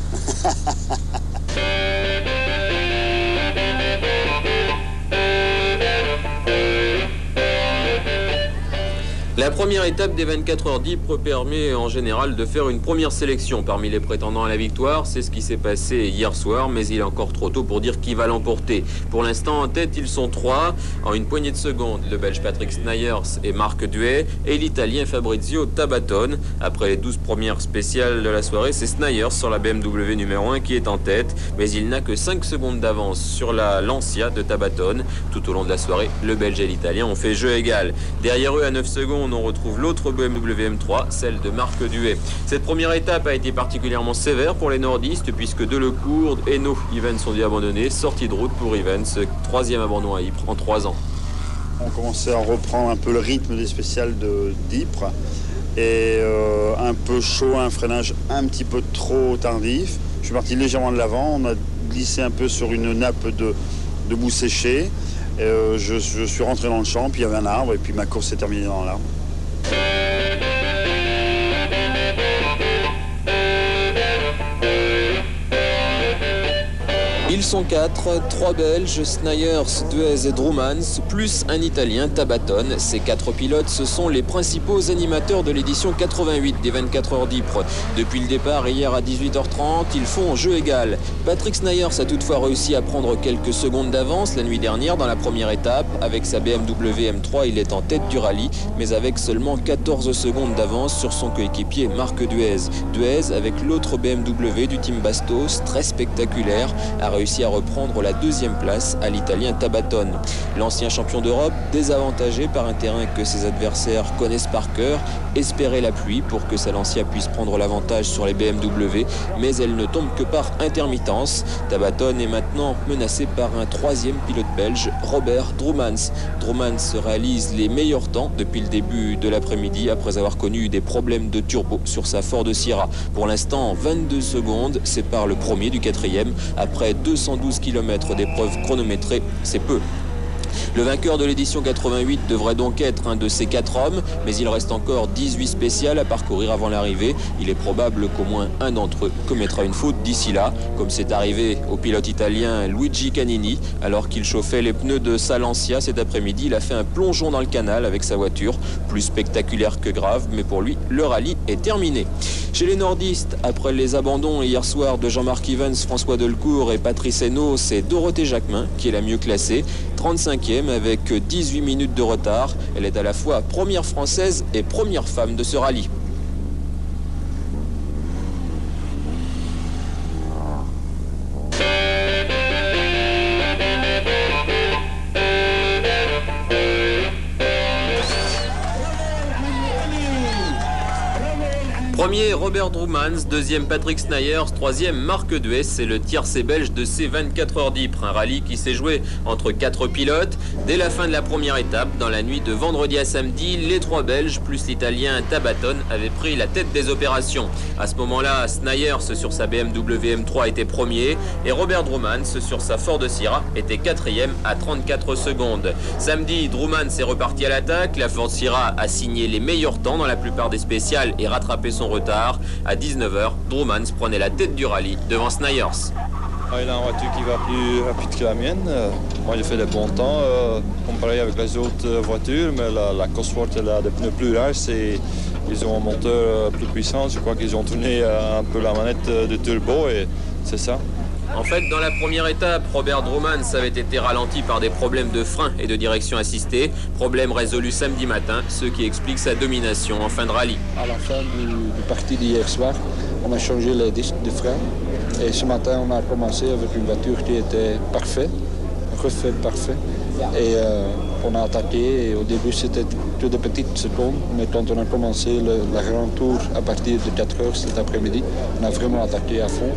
La première étape des 24 heures d'Ypres permet en général de faire une première sélection parmi les prétendants à la victoire. C'est ce qui s'est passé hier soir, mais il est encore trop tôt pour dire qui va l'emporter. Pour l'instant, en tête, ils sont 3. En une poignée de secondes, le Belge Patrick Snijers et Marc Duet et l'Italien Fabrizio Tabatone. Après les 12 premières spéciales de la soirée, c'est Snijers sur la BMW numéro 1 qui est en tête, mais il n'a que 5 secondes d'avance sur la Lancia de Tabatone. Tout au long de la soirée, le Belge et l'Italien ont fait jeu égal. Derrière eux, à 9 secondes, on retrouve l'autre BMW M3, celle de Marc Duet. Cette première étape a été particulièrement sévère pour les nordistes puisque Delecourt, Hainaut, Ivens ont dû abandonner. Sortie de route pour Ivens, 3e abandon à Ypres en 3 ans. On commençait à reprendre un peu le rythme des spéciales d'Ypres et un peu chaud, un freinage un petit peu trop tardif. Je suis parti légèrement de l'avant, on a glissé un peu sur une nappe de boue séchée. Je suis rentré dans le champ, puis il y avait un arbre et puis ma course s'est terminée dans l'arbre. Ils sont 4, 3 Belges, Snijers, Duez et Droomans, plus un Italien, Tabatone. Ces 4 pilotes, ce sont les principaux animateurs de l'édition 88 des 24 heures d'Ypres. Depuis le départ, hier à 18h30, ils font jeu égal. Patrick Snijers a toutefois réussi à prendre quelques secondes d'avance la nuit dernière dans la première étape. Avec sa BMW M3, il est en tête du rallye, mais avec seulement 14 secondes d'avance sur son coéquipier Marc Duez. Duez, avec l'autre BMW du team Bastos, très spectaculaire, a réussi à reprendre la 2e place à l'Italien Tabatone. L'ancien champion d'Europe, désavantagé par un terrain que ses adversaires connaissent par cœur, espérait la pluie pour que sa Lancia puisse prendre l'avantage sur les BMW, mais elle ne tombe que par intermittence. Tabatone est maintenant menacé par un 3e pilote belge, Robert Droomans. Droomans réalise les meilleurs temps depuis le début de l'après-midi après avoir connu des problèmes de turbo sur sa Ford Sierra. Pour l'instant, 22 secondes séparent le premier du 4e après 212 km d'épreuves chronométrées, c'est peu. Le vainqueur de l'édition 88 devrait donc être un de ces 4 hommes, mais il reste encore 18 spéciales à parcourir avant l'arrivée. Il est probable qu'au moins un d'entre eux commettra une faute d'ici là, comme c'est arrivé au pilote italien Luigi Canini. Alors qu'il chauffait les pneus de sa Lancia cet après-midi, il a fait un plongeon dans le canal avec sa voiture, plus spectaculaire que grave, mais pour lui, le rallye est terminé. Chez les nordistes, après les abandons hier soir de Jean-Marc Ivens, François Delecourt et Patrice Hainaut, c'est Dorothée Jacquemin qui est la mieux classée, 35e avec 18 minutes de retard. Elle est à la fois première française et première femme de ce rallye. Premier, Robert Droomans, 2e, Patrick Snijers, 3e, Marc Duez. C'est le tiercé belge de ces 24 heures d'Ypres. Un rallye qui s'est joué entre 4 pilotes. Dès la fin de la première étape, dans la nuit de vendredi à samedi, les 3 Belges, plus l'Italien Tabatone, avaient pris la tête des opérations. À ce moment-là, Snijers sur sa BMW M3 était premier et Robert Droomans sur sa Ford Sierra était 4e à 34 secondes. Samedi, Droomans est reparti à l'attaque. La Ford Sierra a signé les meilleurs temps dans la plupart des spéciales et rattrapé son retard. À 19h, Droomans prenait la tête du rallye devant Snijers. Il a une voiture qui va plus rapide que la mienne. Moi, j'ai fait des bons temps comparé avec les autres voitures, mais la Cosworth a des pneus plus larges et ils ont un moteur plus puissant. Je crois qu'ils ont tourné un peu la manette de turbo et c'est ça. En fait, dans la première étape, Robert Droomans avait été ralenti par des problèmes de frein et de direction assistée. Problème résolu samedi matin, ce qui explique sa domination en fin de rallye. À la fin du parti d'hier soir, on a changé les disques de frein. Et ce matin, on a commencé avec une voiture qui était parfaite, refait parfait. Et on a attaqué. Et au début, c'était que de petites secondes. Mais quand on a commencé le grand tour à partir de 4 heures cet après-midi, on a vraiment attaqué à fond.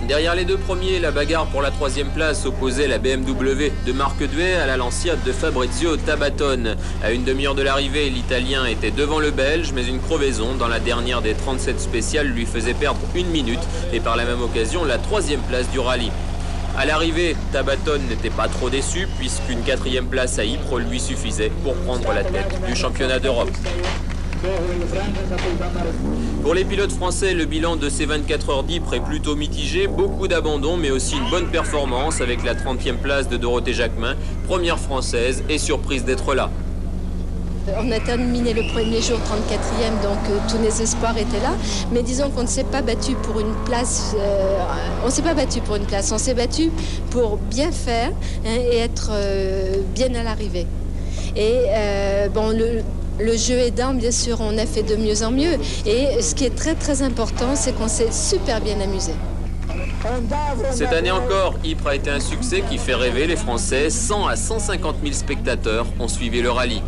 Derrière les 2 premiers, la bagarre pour la 3e place opposait la BMW de Marc Duet à la Lancia de Fabrizio Tabatone. À une demi-heure de l'arrivée, l'Italien était devant le Belge, mais une crevaison dans la dernière des 37 spéciales lui faisait perdre 1 minute et par la même occasion la 3e place du rallye. À l'arrivée, Tabatone n'était pas trop déçu puisqu'une 4e place à Ypres lui suffisait pour prendre la tête du championnat d'Europe. Pour les pilotes français, le bilan de ces 24 heures d'Ypres est plutôt mitigé. Beaucoup d'abandons, mais aussi une bonne performance avec la 30e place de Dorothée Jacquemin, première française et surprise d'être là. On a terminé le premier jour 34e, donc tous les espoirs étaient là. Mais disons qu'on ne s'est pas battu pour une place. On ne s'est pas battu pour une place. On s'est battu pour bien faire et être bien à l'arrivée. Et bon, le jeu aidant, bien sûr, on a fait de mieux en mieux. Et ce qui est très très important, c'est qu'on s'est super bien amusé. Cette année encore, Ypres a été un succès qui fait rêver les Français. 100 à 150 000 spectateurs ont suivi le rallye.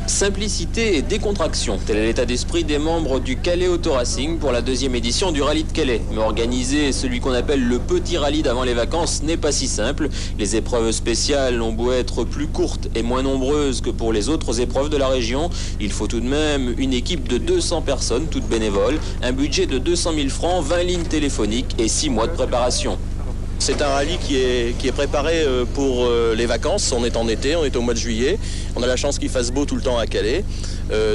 Simplicité et décontraction, tel est l'état d'esprit des membres du Calais Auto Racing pour la deuxième édition du rallye de Calais. Mais organiser celui qu'on appelle le petit rallye d'avant les vacances n'est pas si simple. Les épreuves spéciales ont beau être plus courtes et moins nombreuses que pour les autres épreuves de la région. Il faut tout de même une équipe de 200 personnes, toutes bénévoles, un budget de 200 000 francs, 20 lignes téléphoniques et 6 mois de préparation. C'est un rallye qui est préparé pour les vacances. On est en été, on est au mois de juillet. On a la chance qu'il fasse beau tout le temps à Calais.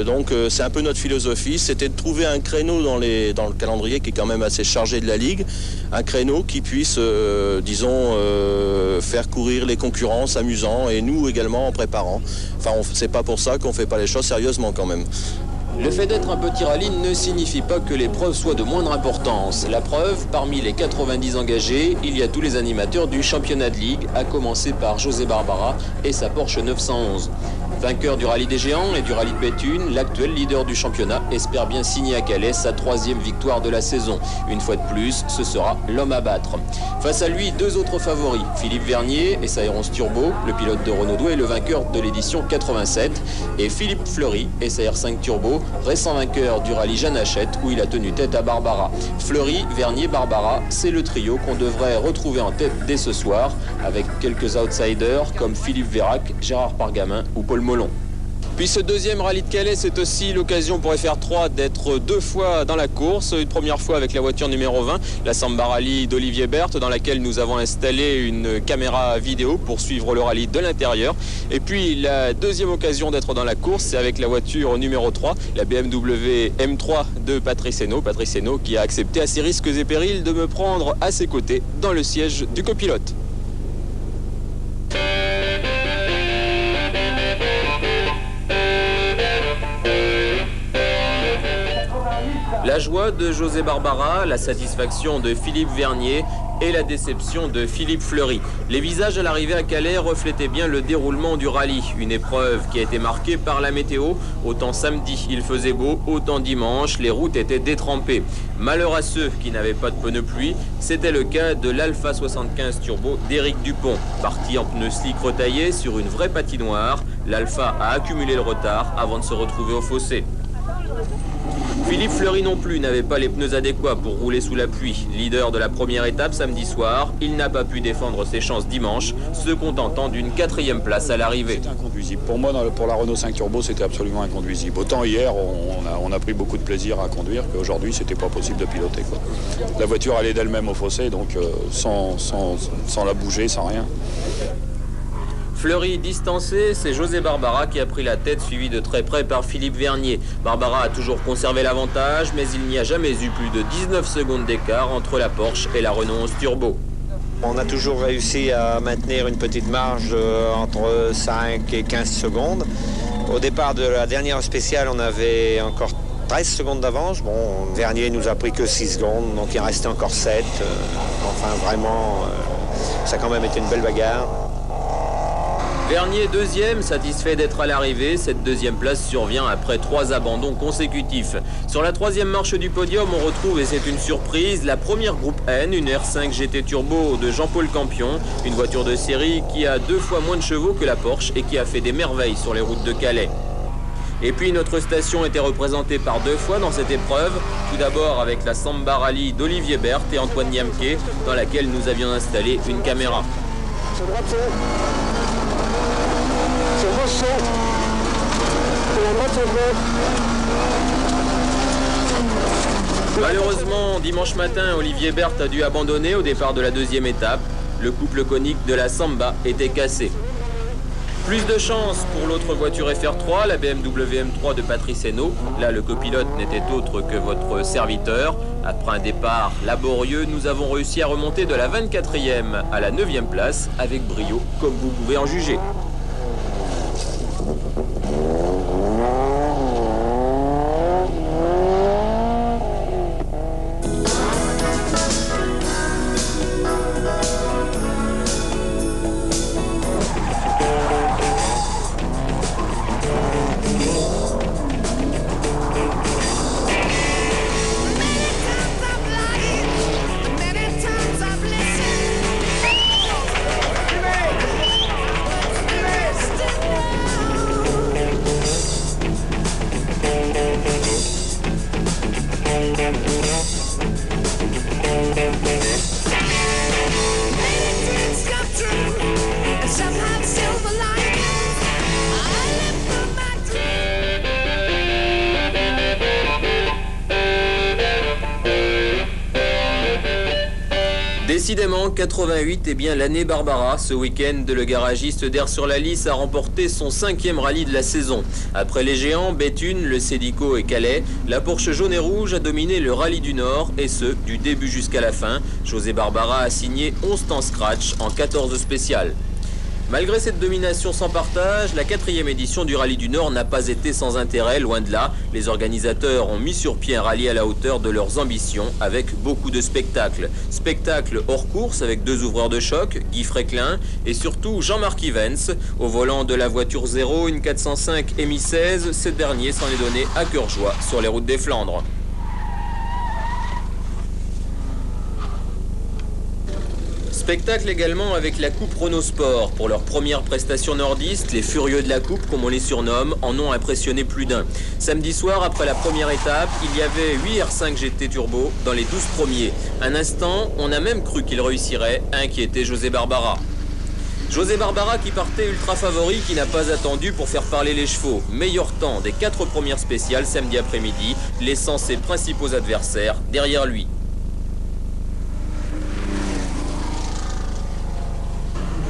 Donc c'est un peu notre philosophie, c'était de trouver un créneau dans le calendrier qui est quand même assez chargé de la Ligue. Un créneau qui puisse, disons, faire courir les concurrents, s'amusant, et nous également en préparant. Enfin, c'est pas pour ça qu'on fait pas les choses sérieusement quand même. Le fait d'être un petit rallye ne signifie pas que l'épreuve soit de moindre importance. La preuve, parmi les 90 engagés, il y a tous les animateurs du championnat de Ligue, à commencer par José Barbara et sa Porsche 911. Vainqueur du rallye des géants et du rallye de Béthune, l'actuel leader du championnat espère bien signer à Calais sa 3e victoire de la saison. Une fois de plus, ce sera l'homme à battre. Face à lui, 2 autres favoris, Philippe Vernier et sa R11 Turbo, le pilote de Renault Douai et le vainqueur de l'édition 87, et Philippe Fleury et sa R5 Turbo, récent vainqueur du rallye Jeanne Hachette où il a tenu tête à Barbara. Fleury, Vernier, Barbara, c'est le trio qu'on devrait retrouver en tête dès ce soir, avec quelques outsiders comme Philippe Vérac, Gérard Pargamin ou Paul Molon. Puis ce deuxième rallye de Calais, c'est aussi l'occasion pour FR3 d'être 2 fois dans la course. Une première fois avec la voiture numéro 20, la Samba Rally d'Olivier Berthe, dans laquelle nous avons installé une caméra vidéo pour suivre le rallye de l'intérieur. Et puis la deuxième occasion d'être dans la course, c'est avec la voiture numéro 3, la BMW M3 de Patrice Hénault. Patrice Hénault qui a accepté à ses risques et périls de me prendre à ses côtés dans le siège du copilote. La joie de José Barbara, la satisfaction de Philippe Vernier et la déception de Philippe Fleury. Les visages à l'arrivée à Calais reflétaient bien le déroulement du rallye. Une épreuve qui a été marquée par la météo. Autant samedi, il faisait beau, autant dimanche, les routes étaient détrempées. Malheur à ceux qui n'avaient pas de pneus pluie, c'était le cas de l'Alpha 75 Turbo d'Éric Dupont. Parti en pneus slick retaillés sur une vraie patinoire, l'Alpha a accumulé le retard avant de se retrouver au fossé. Philippe Fleury non plus n'avait pas les pneus adéquats pour rouler sous la pluie. Leader de la première étape samedi soir, il n'a pas pu défendre ses chances dimanche, se contentant d'une 4e place à l'arrivée. C'était inconduisible. Pour moi, pour la Renault 5 Turbo, c'était absolument inconduisible. Autant hier, on a pris beaucoup de plaisir à conduire qu'aujourd'hui, c'était pas possible de piloter, quoi. La voiture allait d'elle-même au fossé, donc sans la bouger, sans rien. Fleury distancé, c'est José Barbara qui a pris la tête, suivi de très près par Philippe Vernier. Barbara a toujours conservé l'avantage, mais il n'y a jamais eu plus de 19 secondes d'écart entre la Porsche et la Renault 11 Turbo. On a toujours réussi à maintenir une petite marge entre 5 et 15 secondes. Au départ de la dernière spéciale, on avait encore 13 secondes d'avance. Bon, Vernier nous a pris que 6 secondes, donc il restait encore 7. Enfin, vraiment, ça a quand même été une belle bagarre. Vernier 2e, satisfait d'être à l'arrivée. Cette 2e place survient après 3 abandons consécutifs. Sur la 3e marche du podium, on retrouve, et c'est une surprise, la première groupe N, une R5 GT Turbo de Jean-Paul Campion, une voiture de série qui a 2 fois moins de chevaux que la Porsche et qui a fait des merveilles sur les routes de Calais. Et puis notre station était représentée par 2 fois dans cette épreuve. Tout d'abord avec la Samba Rally d'Olivier Berthe et Antoine Niamquet, dans laquelle nous avions installé une caméra. Malheureusement, dimanche matin, Olivier Berthe a dû abandonner au départ de la 2e étape. Le couple conique de la Samba était cassé. Plus de chance pour l'autre voiture FR3, la BMW M3 de Patrice Hénault. Là, le copilote n'était autre que votre serviteur. Après un départ laborieux, nous avons réussi à remonter de la 24e à la 9e place avec brio, comme vous pouvez en juger. Décidément, 88 est bien l'année Barbara. Ce week-end, le garagiste d'Air-sur-la-Lys a remporté son 5e rallye de la saison. Après les géants, Béthune, le Cédico et Calais, la Porsche jaune et rouge a dominé le rallye du Nord, et ce, du début jusqu'à la fin. José Barbara a signé 11 temps scratch en 14 spéciales. Malgré cette domination sans partage, la 4e édition du Rallye du Nord n'a pas été sans intérêt, loin de là. Les organisateurs ont mis sur pied un rallye à la hauteur de leurs ambitions, avec beaucoup de spectacles. Spectacles hors course avec 2 ouvreurs de choc, Guy Fréclin et surtout Jean-Marc Ivens. Au volant de la voiture 0, une 405 Mi 16, ce dernier s'en est donné à cœur joie sur les routes des Flandres. Spectacle également avec la Coupe Renault Sport. Pour leur première prestation nordiste, les furieux de la Coupe, comme on les surnomme, en ont impressionné plus d'un. Samedi soir, après la première étape, il y avait 8 R5 GT Turbo dans les 12 premiers. Un instant, on a même cru qu'il réussirait, inquiétait José Barbara. José Barbara qui partait ultra favori, qui n'a pas attendu pour faire parler les chevaux. Meilleur temps des 4 premières spéciales samedi après-midi, laissant ses principaux adversaires derrière lui.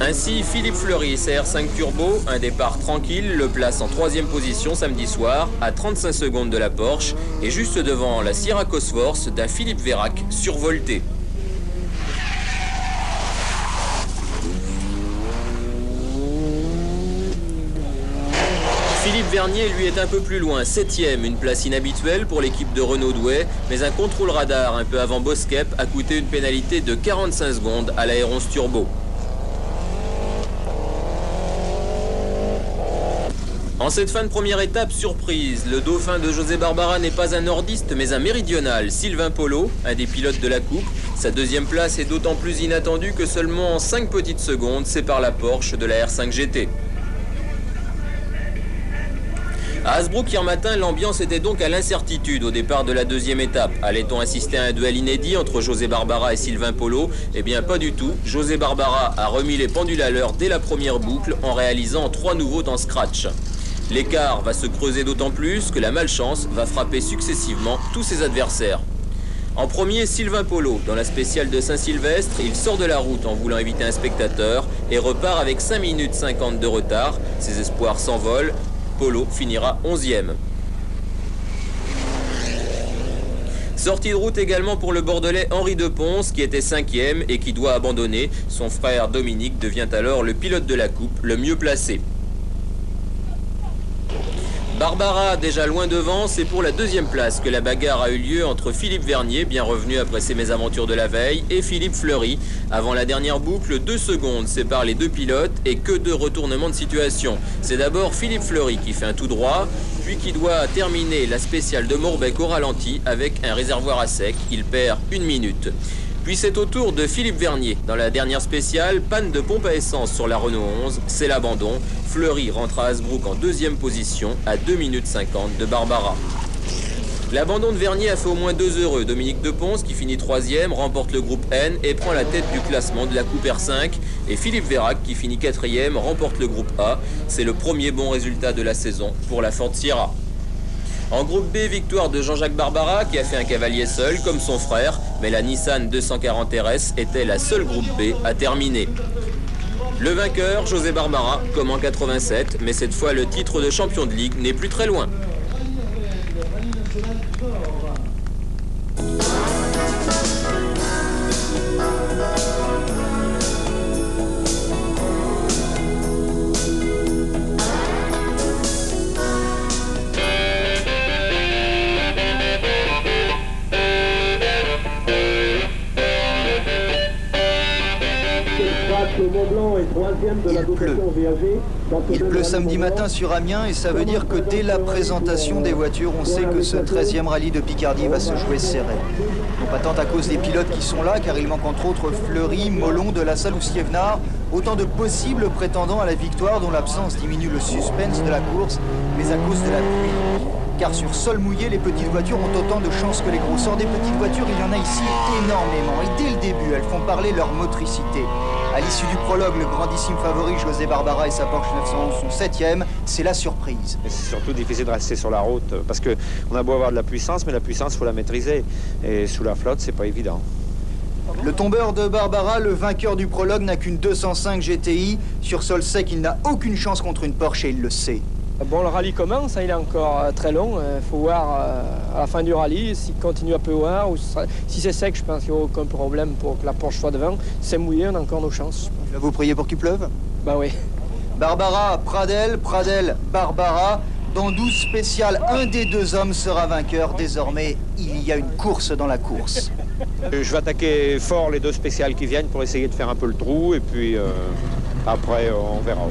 Ainsi, Philippe Fleury, sa R5 Turbo, un départ tranquille, le place en 3e position samedi soir, à 35 secondes de la Porsche, et juste devant la Sierra Cosworth d'un Philippe Vérac survolté. Philippe Vernier, lui, est un peu plus loin, 7e, une place inhabituelle pour l'équipe de Renaud Douai, mais un contrôle radar un peu avant Boskep a coûté une pénalité de 45 secondes à la R11 Turbo. En cette fin de première étape, surprise, le dauphin de José Barbara n'est pas un nordiste mais un méridional, Sylvain Polo, un des pilotes de la Coupe. Sa 2e place est d'autant plus inattendue que seulement 5 petites secondes séparent la Porsche de la R5 GT. À Hasbrook, hier matin, l'ambiance était donc à l'incertitude au départ de la 2e étape. Allait-on assister à un duel inédit entre José Barbara et Sylvain Polo? Eh bien, pas du tout. José Barbara a remis les pendules à l'heure dès la première boucle en réalisant 3 nouveaux temps scratch. L'écart va se creuser d'autant plus que la malchance va frapper successivement tous ses adversaires. En premier, Sylvain Polo. Dans la spéciale de Saint-Sylvestre, il sort de la route en voulant éviter un spectateur et repart avec 5 minutes 50 de retard. Ses espoirs s'envolent. Polo finira 11e. Sortie de route également pour le Bordelais Henri Deponce qui était 5e et qui doit abandonner. Son frère Dominique devient alors le pilote de la Coupe, le mieux placé. Barbara, déjà loin devant, c'est pour la 2e place que la bagarre a eu lieu entre Philippe Vernier, bien revenu après ses mésaventures de la veille, et Philippe Fleury. Avant la dernière boucle, 2 secondes séparent les 2 pilotes et que de retournements de situation. C'est d'abord Philippe Fleury qui fait un tout droit, puis qui doit terminer la spéciale de Mourbec au ralenti avec un réservoir à sec. Il perd 1 minute. Puis c'est au tour de Philippe Vernier. Dans la dernière spéciale, panne de pompe à essence sur la Renault 11, c'est l'abandon. Fleury rentre à Hasbrook en 2e position à 2 minutes 50 de Barbara. L'abandon de Vernier a fait au moins 2 heureux. Dominique Deponce, qui finit 3e, remporte le groupe N et prend la tête du classement de la Coupe R5. Et Philippe Vérac, qui finit 4e, remporte le groupe A. C'est le premier bon résultat de la saison pour la Ford Sierra. En groupe B, victoire de Jean-Jacques Barbara qui a fait un cavalier seul comme son frère, mais la Nissan 240 RS était la seule groupe B à terminer. Le vainqueur, José Barbara, comme en 87, mais cette fois le titre de champion de ligue n'est plus très loin. Il pleut samedi matin sur Amiens et ça veut dire que dès la présentation des voitures, on sait que ce 13e rallye de Picardie va se jouer serré. Non pas tant à cause des pilotes qui sont là, car il manque entre autres Fleury, Molon, De La Salle ou Siévenard, autant de possibles prétendants à la victoire dont l'absence diminue le suspense de la course, mais à cause de la pluie. Car sur sol mouillé, les petites voitures ont autant de chances que les grosses. Or, des petites voitures, il y en a ici énormément. Et dès le début, elles font parler leur motricité. À l'issue du prologue, le grandissime favori, José Barbara et sa Porsche 911 sont 7e. C'est la surprise. C'est surtout difficile de rester sur la route parce qu'on a beau avoir de la puissance, mais la puissance, il faut la maîtriser. Et sous la flotte, c'est pas évident. Le tombeur de Barbara, le vainqueur du prologue, n'a qu'une 205 GTI. Sur sol sec, il n'a aucune chance contre une Porsche et il le sait. Bon, le rallye commence, il est encore très long. Il faut voir à la fin du rallye s'il continue à pleuvoir ou si c'est sec. Je pense qu'il n'y a aucun problème pour que la Porsche soit devant. Si c'est mouillé, on a encore nos chances. Vous priez pour qu'il pleuve? Bah oui. Barbara, Pradel, Pradel, Barbara. Dans 12 spécial, un des deux hommes sera vainqueur. Désormais, il y a une course dans la course. Je vais attaquer fort les deux spéciales qui viennent pour essayer de faire un peu le trou et puis après on verra.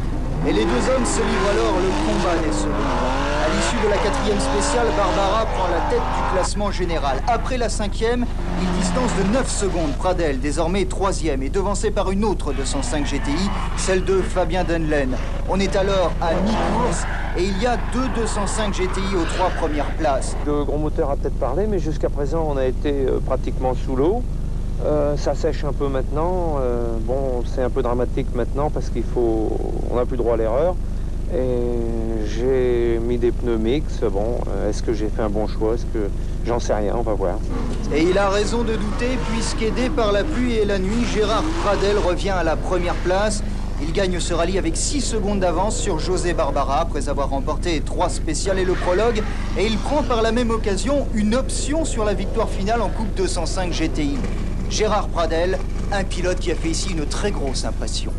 Et les deux hommes se livrent alors le combat des secondes. À l'issue de la 4e spéciale, Barbara prend la tête du classement général. Après la 5e, il distance de 9 secondes. Pradel, désormais 3e, est devancé par une autre 205 GTI, celle de Fabien Denlen. On est alors à mi-course et il y a deux 205 GTI aux 3 premières places. Le gros moteur a peut-être parlé, mais jusqu'à présent, on a été pratiquement sous l'eau. Ça sèche un peu maintenant. Bon, c'est un peu dramatique maintenant parce on n'a plus droit à l'erreur. Et j'ai mis des pneus mix. Bon, est-ce que j'ai fait un bon choix? Est-ce que j'en sais rien? On va voir. Et il a raison de douter puisqu'aidé par la pluie et la nuit, Gérard Pradel revient à la première place. Il gagne ce rallye avec 6 secondes d'avance sur José Barbara après avoir remporté 3 spéciales et le prologue. Et il prend par la même occasion une option sur la victoire finale en Coupe 205 GTI. Gérard Pradel, un pilote qui a fait ici une très grosse impression.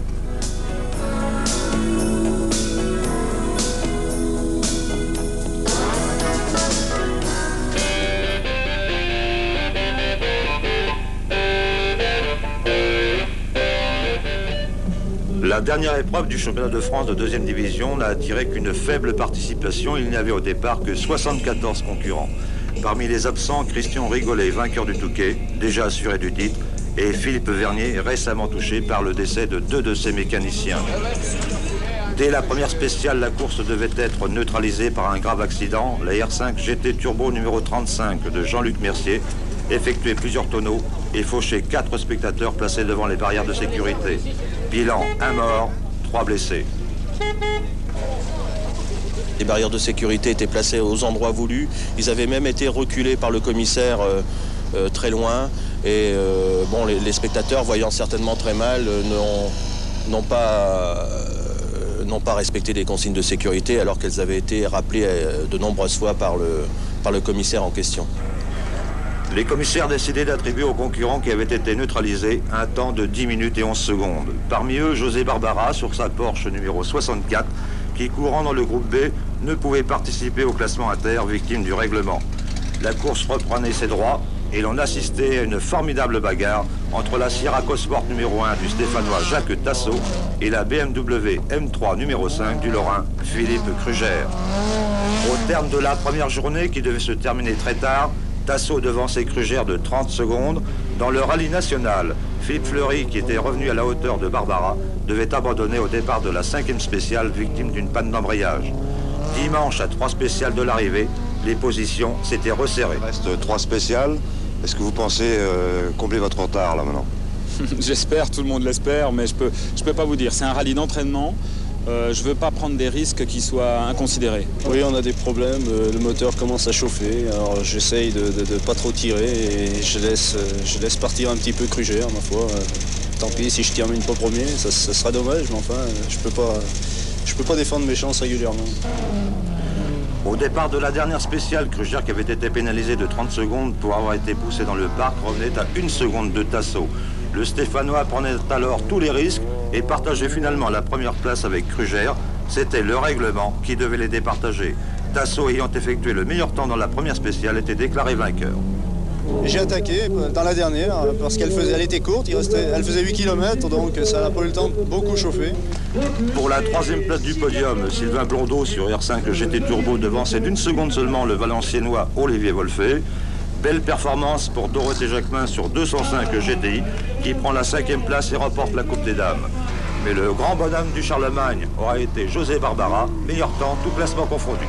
La dernière épreuve du championnat de France de 2e division n'a attiré qu'une faible participation. Il n'y avait au départ que 74 concurrents. Parmi les absents, Christian Rigolet, vainqueur du Touquet, déjà assuré du titre, et Philippe Vernier, récemment touché par le décès de 2 de ses mécaniciens. Dès la première spéciale, la course devait être neutralisée par un grave accident. La R5 GT Turbo numéro 35 de Jean-Luc Mercier effectuait plusieurs tonneaux et fauchait 4 spectateurs placés devant les barrières de sécurité. Bilan, 1 mort, 3 blessés. Les barrières de sécurité étaient placées aux endroits voulus. Ils avaient même été reculés par le commissaire très loin. Et bon, les spectateurs, voyant certainement très mal, n'ont pas respecté les consignes de sécurité alors qu'elles avaient été rappelées de nombreuses fois par le commissaire en question. Les commissaires décidaient d'attribuer aux concurrents qui avaient été neutralisés un temps de 10 minutes et 11 secondes. Parmi eux, José Barbara sur sa Porsche numéro 64, qui courant dans le groupe B, ne pouvait participer au classement inter, victime du règlement. La course reprenait ses droits et l'on assistait à une formidable bagarre entre la Sierra Cosworth numéro 1 du Stéphanois Jacques Tasso et la BMW M3 numéro 5 du Lorrain Philippe Kruger. Au terme de la première journée, qui devait se terminer très tard, Tasso devançait Kruger de 30 secondes. Dans le rallye national, Philippe Fleury, qui était revenu à la hauteur de Barbara, devait abandonner au départ de la 5e spéciale, victime d'une panne d'embrayage. Dimanche, à 3 spéciales de l'arrivée, les positions s'étaient resserrées. Il reste 3 spéciales. Est-ce que vous pensez combler votre retard là maintenant? J'espère, tout le monde l'espère, mais je peux pas vous dire. C'est un rallye d'entraînement. Je ne veux pas prendre des risques qui soient inconsidérés. Oui, on a des problèmes, le moteur commence à chauffer, alors j'essaye de ne pas trop tirer et je laisse partir un petit peu Krüger, ma foi. Tant pis, si je termine pas premier, ça sera dommage, mais enfin, je peux pas défendre mes chances régulièrement. Au départ de la dernière spéciale, Krüger, qui avait été pénalisé de 30 secondes pour avoir été poussé dans le parc, revenait à 1 seconde de Tasso. Le Stéphanois prenait alors tous les risques et partageait finalement la première place avec Krüger. C'était le règlement qui devait les départager. Tasso, ayant effectué le meilleur temps dans la première spéciale, était déclaré vainqueur. J'ai attaqué dans la dernière parce elle était courte, elle faisait 8 km, donc ça n'a pas eu le temps de beaucoup chauffer. Pour la 3e place du podium, Sylvain Blondeau sur R5 GT Turbo devançait d'1 seconde seulement le Valenciennois Olivier Wolfé. Belle performance pour Dorothée Jacquemin sur 205 GTI qui prend la 5e place et remporte la Coupe des Dames. Mais le grand bonhomme du Charlemagne aura été José Barbara, meilleur temps, tout classement confondu.